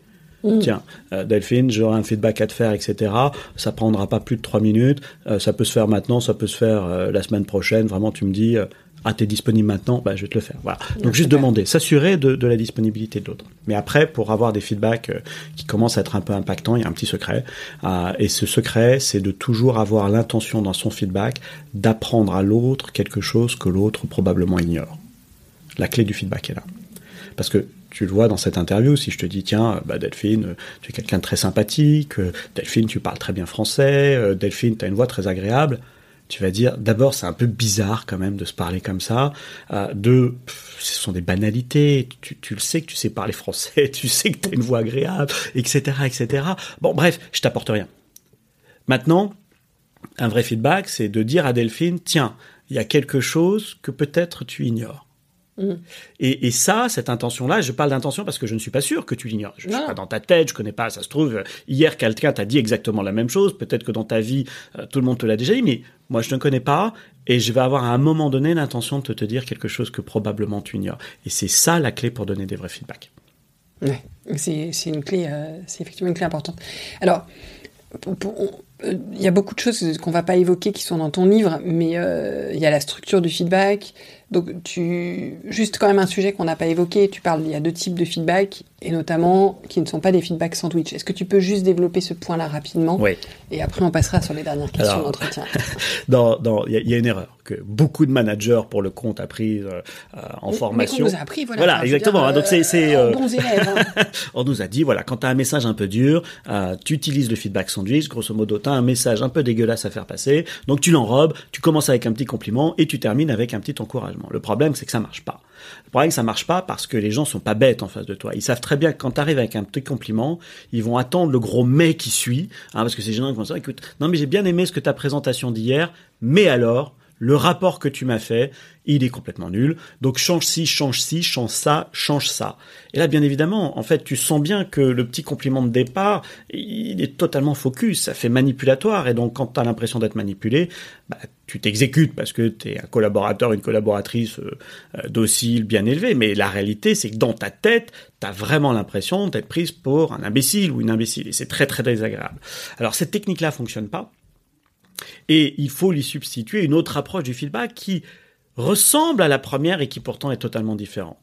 Tiens, Delphine, j'aurai un feedback à te faire, etc. Ça prendra pas plus de 3 minutes. Ça peut se faire maintenant, ça peut se faire la semaine prochaine. Vraiment, tu me dis, t'es disponible maintenant, je vais te le faire. Voilà. Donc juste demander, s'assurer de la disponibilité de l'autre. Mais après, pour avoir des feedbacks qui commencent à être un peu impactants, il y a un petit secret. Et ce secret, c'est de toujours avoir l'intention dans son feedback d'apprendre à l'autre quelque chose que l'autre probablement ignore. La clé du feedback est là. Parce que tu le vois dans cette interview, si je te dis, tiens, Delphine, tu es quelqu'un de très sympathique, Delphine, tu parles très bien français, Delphine, tu as une voix très agréable, tu vas dire, d'abord, c'est un peu bizarre quand même de se parler comme ça, ce sont des banalités, tu le sais que tu sais parler français, tu sais que tu as une voix agréable, etc., etc. Bon, bref, je t'apporte rien. Maintenant, un vrai feedback, c'est de dire à Delphine, tiens, il y a quelque chose que peut-être tu ignores. Et ça, cette intention-là, je parle d'intention parce que je ne suis pas sûr que tu l'ignores. Je ne suis pas dans ta tête, je connais pas, ça se trouve, hier, quelqu'un t'a dit exactement la même chose, peut-être que dans ta vie, tout le monde te l'a déjà dit, mais moi, je ne connais pas, et je vais avoir à un moment donné l'intention de te dire quelque chose que probablement tu ignores. Et c'est ça la clé pour donner des vrais feedbacks. Ouais, c'est une clé, c'est effectivement une clé importante. Alors, il y a beaucoup de choses qu'on va pas évoquer qui sont dans ton livre, mais il y a la structure du feedback. Donc, juste quand même un sujet qu'on n'a pas évoqué, il y a 2 types de feedback, et notamment qui ne sont pas des feedbacks sandwich. Est-ce que tu peux juste développer ce point-là rapidement ? Oui. Et après, on passera sur les dernières questions d'entretien. Il y a une erreur que beaucoup de managers pour le compte apprises en formation. Mais qu'on nous a appris, voilà. Voilà, exactement. Donc bons élèves. Hein. On nous a dit, voilà, quand tu as un message un peu dur, tu utilises le feedback sandwich. Grosso modo, tu as un message un peu dégueulasse à faire passer. Donc tu l'enrobes, tu commences avec un petit compliment et tu termines avec un petit encouragement. Le problème, c'est que ça marche pas. Le problème, c'est que ça marche pas parce que les gens sont pas bêtes en face de toi. Ils savent très bien que quand tu arrives avec un petit compliment, ils vont attendre le gros mais qui suit, parce que ces gens qui vont dire, écoute, non mais j'ai bien aimé ce que ta présentation d'hier, mais alors, le rapport que tu m'as fait, il est complètement nul. Donc change ci, change ça, change ça. Et là, bien évidemment, en fait, tu sens bien que le petit compliment de départ, il est totalement focus, ça fait manipulatoire. Et donc, quand tu as l'impression d'être manipulé, tu t'exécutes parce que tu es un collaborateur, une collaboratrice docile, bien élevée. Mais la réalité, c'est que dans ta tête, tu as vraiment l'impression d'être prise pour un imbécile ou une imbécile. Et c'est très, très désagréable. Alors, cette technique-là fonctionne pas. Et il faut lui substituer une autre approche du feedback qui ressemble à la première et qui pourtant est totalement différente.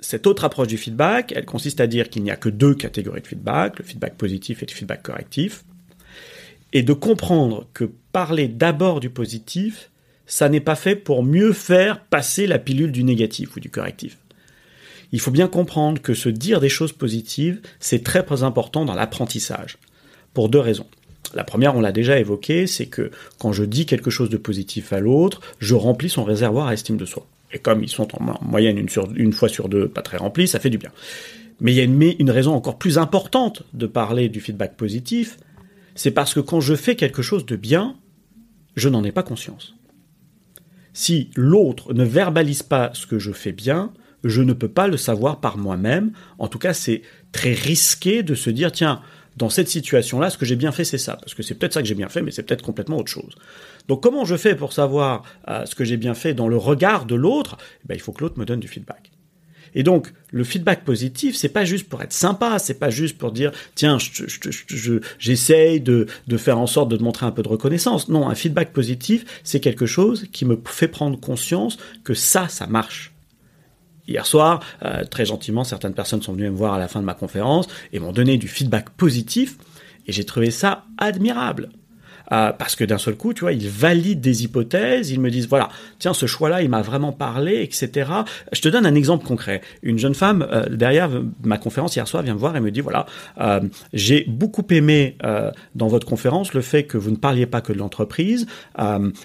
Cette autre approche du feedback, elle consiste à dire qu'il n'y a que 2 catégories de feedback, le feedback positif et le feedback correctif, et de comprendre que parler d'abord du positif, ça n'est pas fait pour mieux faire passer la pilule du négatif ou du correctif. Il faut bien comprendre que se dire des choses positives, c'est très important dans l'apprentissage, pour 2 raisons. La première, on l'a déjà évoqué, c'est que quand je dis quelque chose de positif à l'autre, je remplis son réservoir à estime de soi. Et comme ils sont en moyenne une fois sur 2 pas très remplis, ça fait du bien. Mais il y a une raison encore plus importante de parler du feedback positif, c'est parce que quand je fais quelque chose de bien, je n'en ai pas conscience. Si l'autre ne verbalise pas ce que je fais bien, je ne peux pas le savoir par moi-même. En tout cas, c'est très risqué de se dire, tiens, dans cette situation-là, ce que j'ai bien fait, c'est ça. Parce que c'est peut-être ça que j'ai bien fait, mais c'est peut-être complètement autre chose. Donc, comment je fais pour savoir ce que j'ai bien fait dans le regard de l'autre ? Il faut que l'autre me donne du feedback. Et donc, le feedback positif, c'est pas juste pour être sympa, c'est pas juste pour dire, tiens, j'essaye de faire en sorte de te montrer un peu de reconnaissance. Non, un feedback positif, c'est quelque chose qui me fait prendre conscience que ça marche. Hier soir, très gentiment, certaines personnes sont venues me voir à la fin de ma conférence et m'ont donné du feedback positif et j'ai trouvé ça admirable. Parce que d'un seul coup, tu vois, ils valident des hypothèses, ils me disent, voilà, tiens, ce choix-là, il m'a vraiment parlé, etc. Je te donne un exemple concret. Une jeune femme, derrière ma conférence hier soir, vient me voir et me dit, voilà, j'ai beaucoup aimé dans votre conférence le fait que vous ne parliez pas que de l'entreprise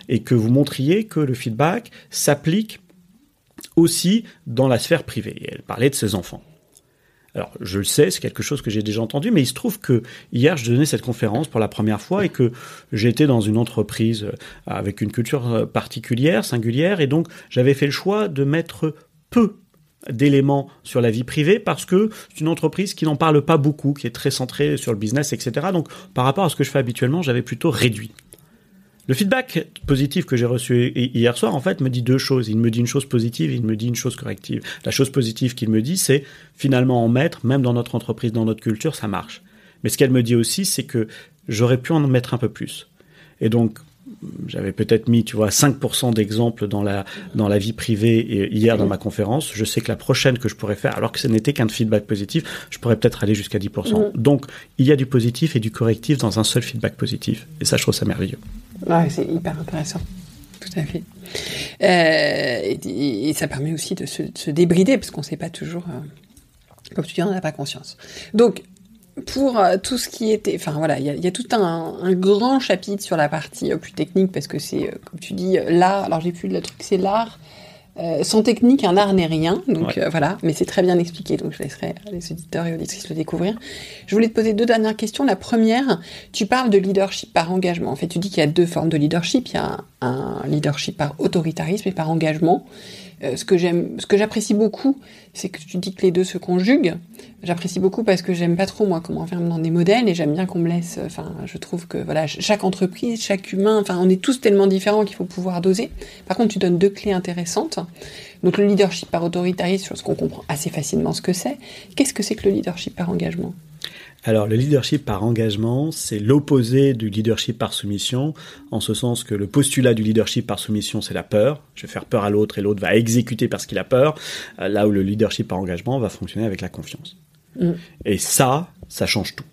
et que vous montriez que le feedback s'applique aussi dans la sphère privée. Et elle parlait de ses enfants. Alors, je le sais, c'est quelque chose que j'ai déjà entendu, mais il se trouve que hier, je donnais cette conférence pour la première fois et que j'étais dans une entreprise avec une culture particulière, singulière, et donc j'avais fait le choix de mettre peu d'éléments sur la vie privée parce que c'est une entreprise qui n'en parle pas beaucoup, qui est très centrée sur le business, etc. Donc, par rapport à ce que je fais habituellement, j'avais plutôt réduit. Le feedback positif que j'ai reçu hier soir, en fait, me dit 2 choses. Il me dit une chose positive et il me dit une chose corrective. La chose positive qu'il me dit, c'est finalement en mettre, même dans notre entreprise, dans notre culture, ça marche. Mais ce qu'elle me dit aussi, c'est que j'aurais pu en mettre un peu plus. Et donc, j'avais peut-être mis, tu vois, 5% d'exemples dans la vie privée hier dans ma conférence. Je sais que la prochaine que je pourrais faire, alors que ce n'était qu'un feedback positif, je pourrais peut-être aller jusqu'à 10%. Donc, il y a du positif et du correctif dans un seul feedback positif. Et ça, je trouve ça merveilleux. Ouais, c'est hyper intéressant. Tout à fait. Et ça permet aussi de se débrider, parce qu'on ne sait pas toujours, comme tu dis, on n'a pas conscience. Donc, pour tout ce qui était... Enfin, voilà, il y a tout un grand chapitre sur la partie plus technique, parce que c'est, comme tu dis, l'art... Alors, j'ai plus le truc, c'est l'art... sans technique, un art n'est rien. Donc, voilà, mais c'est très bien expliqué, donc je laisserai les auditeurs et auditrices le découvrir. Je voulais te poser 2 dernières questions. La première, tu parles de leadership par engagement. En fait, tu dis qu'il y a 2 formes de leadership. Il y a un leadership par autoritarisme et par engagement. Ce que j'apprécie beaucoup, c'est que tu dis que les deux se conjuguent. J'apprécie beaucoup parce que j'aime pas trop, moi, qu'on m'enferme dans des modèles et j'aime bien qu'on me laisse, je trouve que, voilà, chaque entreprise, chaque humain, on est tous tellement différents qu'il faut pouvoir doser. Par contre, tu donnes deux clés intéressantes. Donc, le leadership par autoritarisme, je pense qu'on comprend assez facilement ce que c'est. Qu'est-ce que c'est que le leadership par engagement ? Alors, le leadership par engagement, c'est l'opposé du leadership par soumission, en ce sens que le postulat du leadership par soumission, c'est la peur. Je vais faire peur à l'autre et l'autre va exécuter parce qu'il a peur, là où le leadership par engagement va fonctionner avec la confiance. Et ça change tout.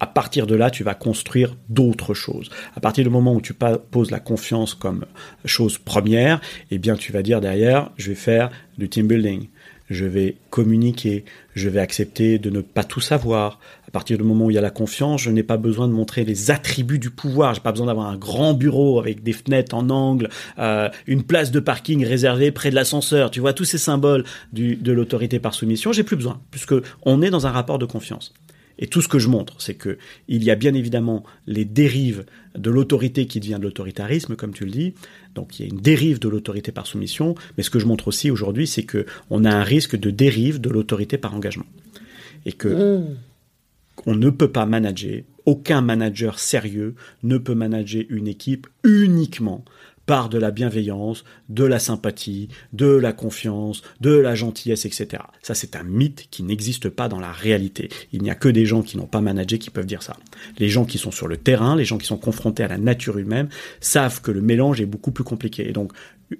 À partir de là, tu vas construire d'autres choses. À partir du moment où tu poses la confiance comme chose première, eh bien, tu vas dire derrière, je vais faire du team building. Je vais communiquer, je vais accepter de ne pas tout savoir. À partir du moment où il y a la confiance, je n'ai pas besoin de montrer les attributs du pouvoir. J'ai pas besoin d'avoir un grand bureau avec des fenêtres en angle, une place de parking réservée près de l'ascenseur. Tu vois, tous ces symboles de l'autorité par soumission, j'ai plus besoin, puisque on est dans un rapport de confiance. Et tout ce que je montre, c'est que il y a bien évidemment les dérives de l'autorité qui devient de l'autoritarisme, comme tu le dis. Donc, il y a une dérive de l'autorité par soumission. Mais ce que je montre aussi aujourd'hui, c'est que on a un risque de dérive de l'autorité par engagement. Et que on ne peut pas manager, aucun manager sérieux ne peut manager une équipe uniquement par de la bienveillance, de la sympathie, de la confiance, de la gentillesse, etc. Ça, c'est un mythe qui n'existe pas dans la réalité. Il n'y a que des gens qui n'ont pas managé qui peuvent dire ça. Les gens qui sont sur le terrain, les gens qui sont confrontés à la nature humaine, savent que le mélange est beaucoup plus compliqué. Et donc,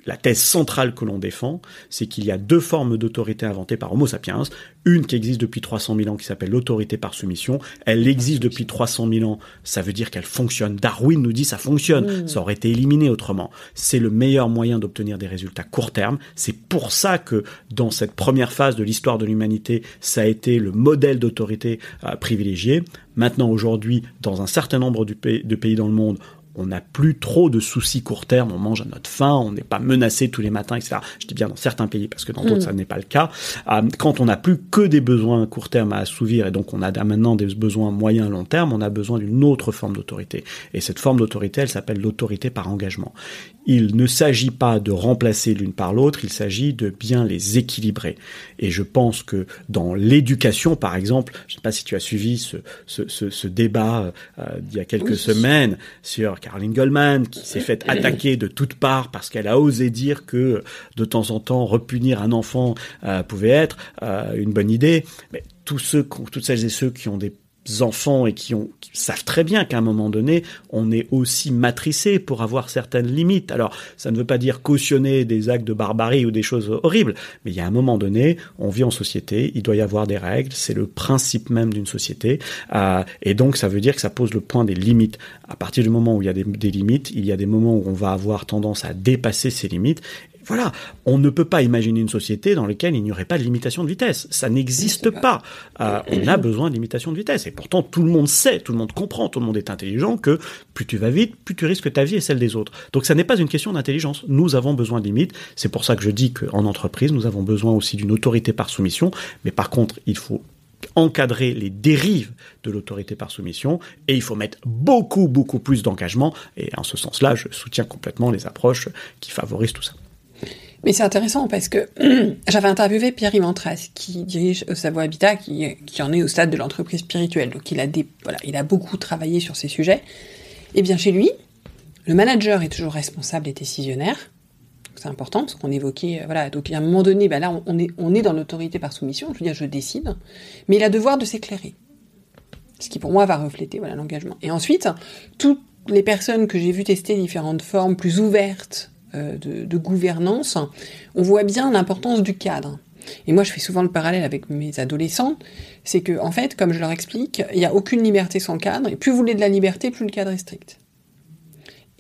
la thèse centrale que l'on défend, c'est qu'il y a deux formes d'autorité inventées par Homo sapiens. Une qui existe depuis 300 000 ans, qui s'appelle l'autorité par soumission. Elle existe depuis 300 000 ans, ça veut dire qu'elle fonctionne. Darwin nous dit ça fonctionne, ça aurait été éliminé autrement. C'est le meilleur moyen d'obtenir des résultats court terme. C'est pour ça que dans cette première phase de l'histoire de l'humanité, ça a été le modèle d'autorité privilégié. Maintenant, aujourd'hui, dans un certain nombre de pays dans le monde, on n'a plus trop de soucis court terme, on mange à notre faim, on n'est pas menacé tous les matins, etc. Je dis bien dans certains pays, parce que dans d'autres, ça n'est pas le cas. Quand on n'a plus que des besoins court terme à assouvir, et donc on a maintenant des besoins moyen long terme, on a besoin d'une autre forme d'autorité. Et cette forme d'autorité, elle s'appelle l'autorité par engagement. Il ne s'agit pas de remplacer l'une par l'autre, il s'agit de bien les équilibrer. Et je pense que dans l'éducation, par exemple, je ne sais pas si tu as suivi ce débat d'il y a quelques semaines sur Caroline Goldman, qui s'est fait attaquer de toutes parts parce qu'elle a osé dire que de temps en temps, repunir un enfant pouvait être une bonne idée. Mais toutes celles et ceux qui ont des enfants et qui savent très bien qu'à un moment donné, on est aussi matricé pour avoir certaines limites. Alors, ça ne veut pas dire cautionner des actes de barbarie ou des choses horribles, mais il y a un moment donné, on vit en société, il doit y avoir des règles, c'est le principe même d'une société, et donc ça veut dire que ça pose le point des limites. À partir du moment où il y a des limites, il y a des moments où on va avoir tendance à dépasser ces limites. Voilà, on ne peut pas imaginer une société dans laquelle il n'y aurait pas de limitation de vitesse. Ça n'existe pas. On a besoin de limitation de vitesse. Et pourtant, tout le monde sait, tout le monde comprend, tout le monde est intelligent que plus tu vas vite, plus tu risques ta vie et celle des autres. Donc ça n'est pas une question d'intelligence. Nous avons besoin de limites. C'est pour ça que je dis qu'en entreprise, nous avons besoin aussi d'une autorité par soumission. Mais par contre, il faut encadrer les dérives de l'autorité par soumission et il faut mettre beaucoup, beaucoup plus d'engagement. Et en ce sens-là, je soutiens complètement les approches qui favorisent tout ça. Mais c'est intéressant parce que j'avais interviewé Pierre-Yves Antras, qui dirige Savoie Habitat, qui en est au stade de l'entreprise spirituelle. Donc il a beaucoup travaillé sur ces sujets. Et bien chez lui, le manager est toujours responsable et décisionnaire. Donc c'est important parce qu'on évoquait, Donc à un moment donné, là on est dans l'autorité par soumission. Je veux dire, je décide, mais il a devoir de s'éclairer. Ce qui pour moi va refléter l'engagement. Et ensuite, toutes les personnes que j'ai vues tester différentes formes plus ouvertes de gouvernance, on voit bien l'importance du cadre. Et moi, je fais souvent le parallèle avec mes adolescents, c'est que, en fait, comme je leur explique, il n'y a aucune liberté sans cadre, et plus vous voulez de la liberté, plus le cadre est strict.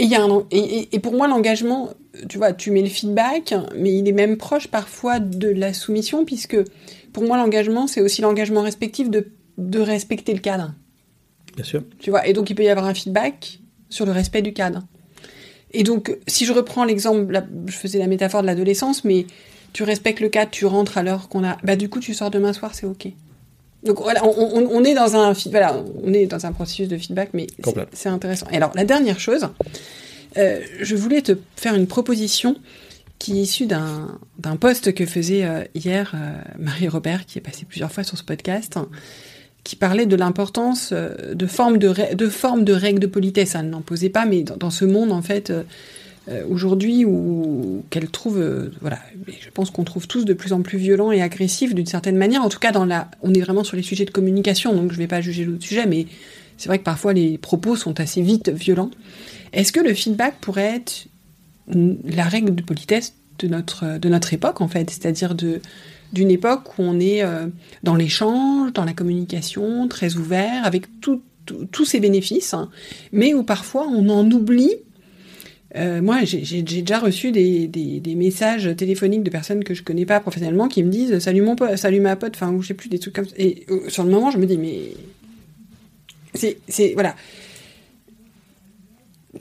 Et pour moi, l'engagement, tu vois, tu mets le feedback, mais il est même proche parfois de la soumission, puisque pour moi, l'engagement, c'est aussi l'engagement respectif de respecter le cadre. Bien sûr. Tu vois, et donc il peut y avoir un feedback sur le respect du cadre. Et donc, si je reprends l'exemple, je faisais la métaphore de l'adolescence, mais tu respectes le cadre, tu rentres à l'heure qu'on a, du coup, tu sors demain soir, c'est OK. Donc voilà, on est dans un processus de feedback, mais c'est intéressant. Et alors, la dernière chose, je voulais te faire une proposition qui est issu d'un post que faisait hier Marie-Robert, qui est passée plusieurs fois sur ce podcast, qui parlait de l'importance de formes de règles de politesse. Elle n'en posait pas, mais dans ce monde, en fait, aujourd'hui, où qu'elle trouve... voilà, je pense qu'on trouve tous de plus en plus violents et agressifs d'une certaine manière. En tout cas, on est vraiment sur les sujets de communication, donc je ne vais pas juger l'autre sujet, mais c'est vrai que parfois les propos sont assez vite violents. Est-ce que le feedback pourrait être la règle de politesse de notre époque, en fait, c'est-à-dire d'une époque où on est dans l'échange, dans la communication, très ouvert, avec tous ses bénéfices, hein, mais où parfois on en oublie. Moi, j'ai déjà reçu des messages téléphoniques de personnes que je connais pas professionnellement qui me disent « Salut mon pote, salut ma pote », enfin, ou je sais plus, des trucs comme ça. Et sur le moment, je me dis « Mais... » voilà.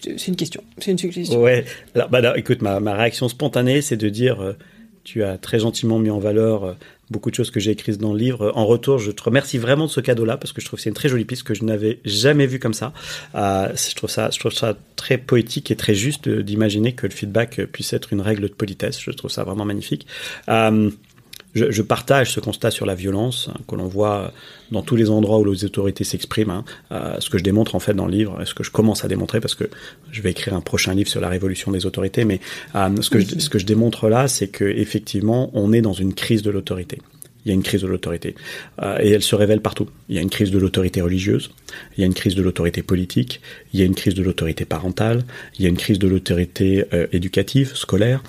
C'est une question, c'est une suggestion. Ouais, alors, écoute, ma réaction spontanée, c'est de dire tu as très gentiment mis en valeur beaucoup de choses que j'ai écrites dans le livre. En retour, je te remercie vraiment de ce cadeau-là parce que je trouve que c'est une très jolie piste que je n'avais jamais vue comme ça. Je trouve ça très poétique et très juste d'imaginer que le feedback puisse être une règle de politesse. Je trouve ça vraiment magnifique. Je partage ce constat sur la violence que l'on voit dans tous les endroits où les autorités s'expriment. Ce que je démontre en fait dans le livre, ce que je commence à démontrer, parce que je vais écrire un prochain livre sur la révolution des autorités, mais ce que je démontre là, c'est que effectivement, on est dans une crise de l'autorité. Il y a une crise de l'autorité. Et elle se révèle partout. Il y a une crise de l'autorité religieuse, il y a une crise de l'autorité politique, il y a une crise de l'autorité parentale, il y a une crise de l'autorité éducative, scolaire,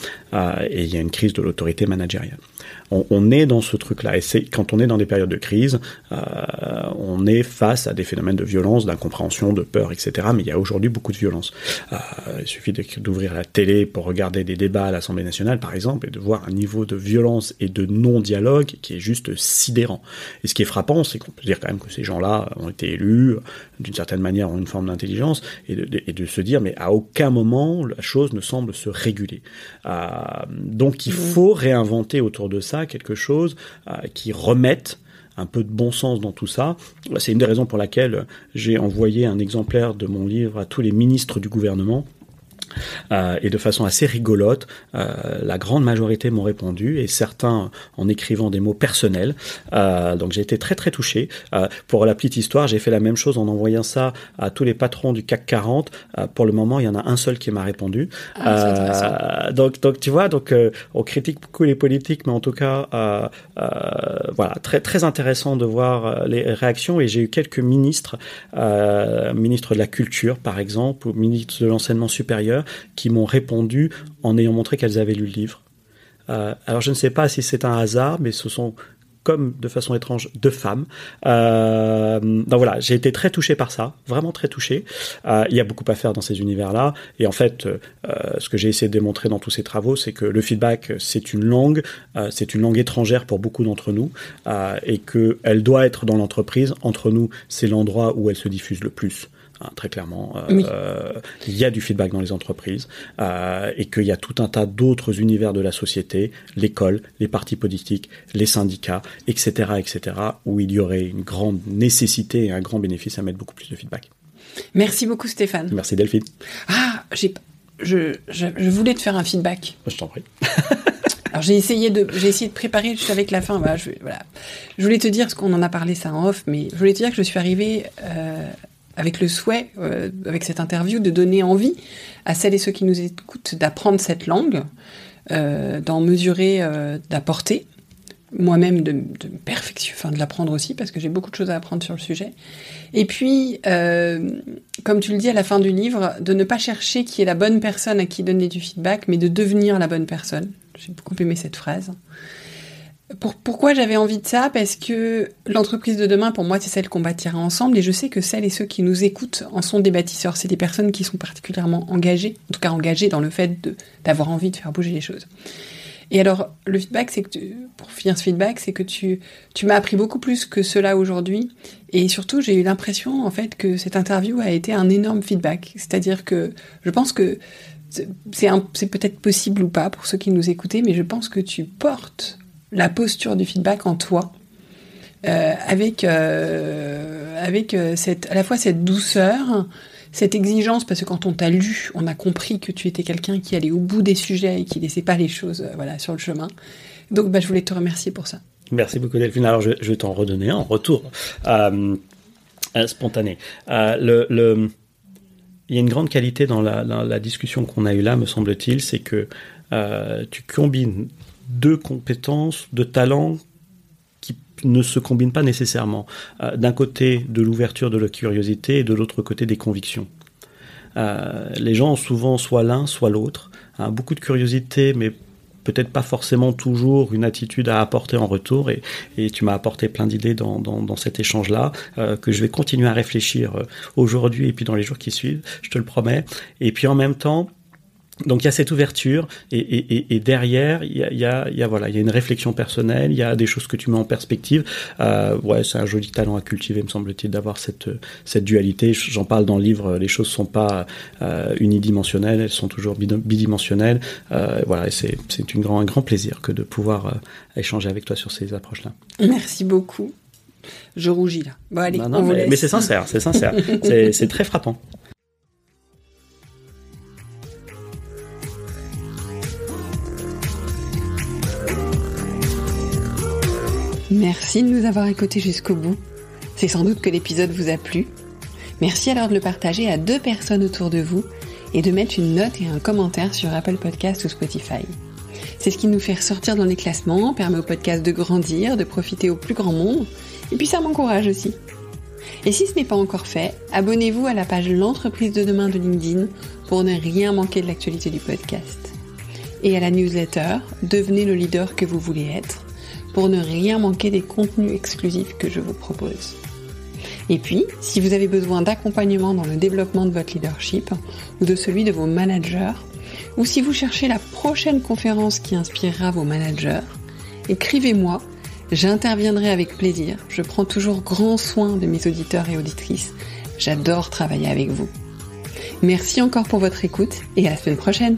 et il y a une crise de l'autorité managériale. On est dans ce truc-là. Et quand on est dans des périodes de crise, on est face à des phénomènes de violence, d'incompréhension, de peur, etc. Mais il y a aujourd'hui beaucoup de violence. Il suffit d'ouvrir la télé pour regarder des débats à l'Assemblée nationale, par exemple, et de voir un niveau de violence et de non-dialogue qui est juste sidérant. Et ce qui est frappant, c'est qu'on peut dire quand même que ces gens-là ont été élus, d'une certaine manière ont une forme d'intelligence, et de se dire, mais à aucun moment, la chose ne semble se réguler. Donc il faut réinventer autour de ça quelque chose qui remette un peu de bon sens dans tout ça. C'est une des raisons pour laquelle j'ai envoyé un exemplaire de mon livre à tous les ministres du gouvernement. Et de façon assez rigolote, la grande majorité m'ont répondu, et certains en écrivant des mots personnels. Donc j'ai été très très touché. Pour la petite histoire, j'ai fait la même chose en envoyant ça à tous les patrons du CAC 40. Pour le moment, il y en a un seul qui m'a répondu. Donc tu vois, on critique beaucoup les politiques, mais en tout cas, voilà, très très intéressant de voir les réactions. Et j'ai eu quelques ministres, ministre de la Culture par exemple, ou ministre de l'Enseignement supérieur, qui m'ont répondu en ayant montré qu'elles avaient lu le livre. Alors je ne sais pas si c'est un hasard, mais ce sont, comme de façon étrange, 2 femmes. Donc voilà, j'ai été très touché par ça, vraiment très touché. Il y a beaucoup à faire dans ces univers-là. Et en fait, ce que j'ai essayé de démontrer dans tous ces travaux, c'est que le feedback, c'est une langue étrangère pour beaucoup d'entre nous, et qu'elle doit être dans l'entreprise. Entre nous, c'est l'endroit où elle se diffuse le plus. Très clairement, oui. Il y a du feedback dans les entreprises, et qu'il y a tout un tas d'autres univers de la société, l'école, les partis politiques, les syndicats, etc., où il y aurait une grande nécessité et un grand bénéfice à mettre beaucoup plus de feedback. Merci beaucoup Stéphane. Merci Delphine. Je voulais te faire un feedback. Je t'en prie. Alors j'ai essayé de préparer juste avec la fin. Je voulais te dire, parce qu'on en a parlé ça en off, mais je voulais te dire que je suis arrivée avec le souhait, avec cette interview, de donner envie à celles et ceux qui nous écoutent d'apprendre cette langue, d'en mesurer, d'apporter, moi-même de me perfectionner, enfin de l'apprendre aussi, parce que j'ai beaucoup de choses à apprendre sur le sujet. Et puis, comme tu le dis à la fin du livre, de ne pas chercher qui est la bonne personne à qui donner du feedback, mais de devenir la bonne personne. J'ai beaucoup aimé cette phrase. Pourquoi j'avais envie de ça ? Parce que l'entreprise de demain, pour moi, c'est celle qu'on bâtira ensemble, et je sais que celles et ceux qui nous écoutent en sont des bâtisseurs. C'est des personnes qui sont particulièrement engagées, en tout cas engagées dans le fait d'avoir envie de faire bouger les choses. Et alors, le feedback, c'est que pour finir ce feedback, c'est que tu m'as appris beaucoup plus que cela aujourd'hui, et surtout, j'ai eu l'impression, en fait, que cette interview a été un énorme feedback. C'est-à-dire que je pense que c'est peut-être possible ou pas pour ceux qui nous écoutaient, mais je pense que tu portes la posture du feedback en toi, avec à la fois cette douceur, cette exigence, parce que quand on t'a lu, on a compris que tu étais quelqu'un qui allait au bout des sujets et qui laissait pas les choses sur le chemin. Donc je voulais te remercier pour ça. Merci beaucoup Delphine. Alors je vais t'en redonner un en retour spontané. Il y a une grande qualité dans la discussion qu'on a eue là, me semble-t-il, c'est que tu combines deux compétences, deux talents qui ne se combinent pas nécessairement. D'un côté, de l'ouverture, de la curiosité, et de l'autre côté, des convictions. Les gens ont souvent soit l'un, soit l'autre. Beaucoup de curiosité, mais peut-être pas forcément toujours une attitude à apporter en retour. Et tu m'as apporté plein d'idées dans cet échange-là, que je vais continuer à réfléchir aujourd'hui et puis dans les jours qui suivent, je te le promets. Et puis en même temps, donc il y a cette ouverture et derrière il y a une réflexion personnelle, il y a des choses que tu mets en perspective. C'est un joli talent à cultiver, me semble-t-il, d'avoir cette dualité. J'en parle dans le livre. Les choses sont pas unidimensionnelles, elles sont toujours bidimensionnelles. Et c'est un grand plaisir que de pouvoir échanger avec toi sur ces approches-là. Merci beaucoup. Je rougis là. Bon allez, mais c'est sincère, c'est très frappant. Merci de nous avoir écoutés jusqu'au bout. C'est sans doute que l'épisode vous a plu. Merci alors de le partager à 2 personnes autour de vous et de mettre une note et un commentaire sur Apple Podcast ou Spotify. C'est ce qui nous fait ressortir dans les classements, permet au podcast de grandir, de profiter au plus grand monde, et puis ça m'encourage aussi. Et si ce n'est pas encore fait, abonnez-vous à la page L'entreprise de demain de LinkedIn pour ne rien manquer de l'actualité du podcast. Et à la newsletter, devenez le leader que vous voulez être, pour ne rien manquer des contenus exclusifs que je vous propose. Et puis, si vous avez besoin d'accompagnement dans le développement de votre leadership ou de celui de vos managers, ou si vous cherchez la prochaine conférence qui inspirera vos managers, écrivez-moi, j'interviendrai avec plaisir. Je prends toujours grand soin de mes auditeurs et auditrices. J'adore travailler avec vous. Merci encore pour votre écoute et à la semaine prochaine.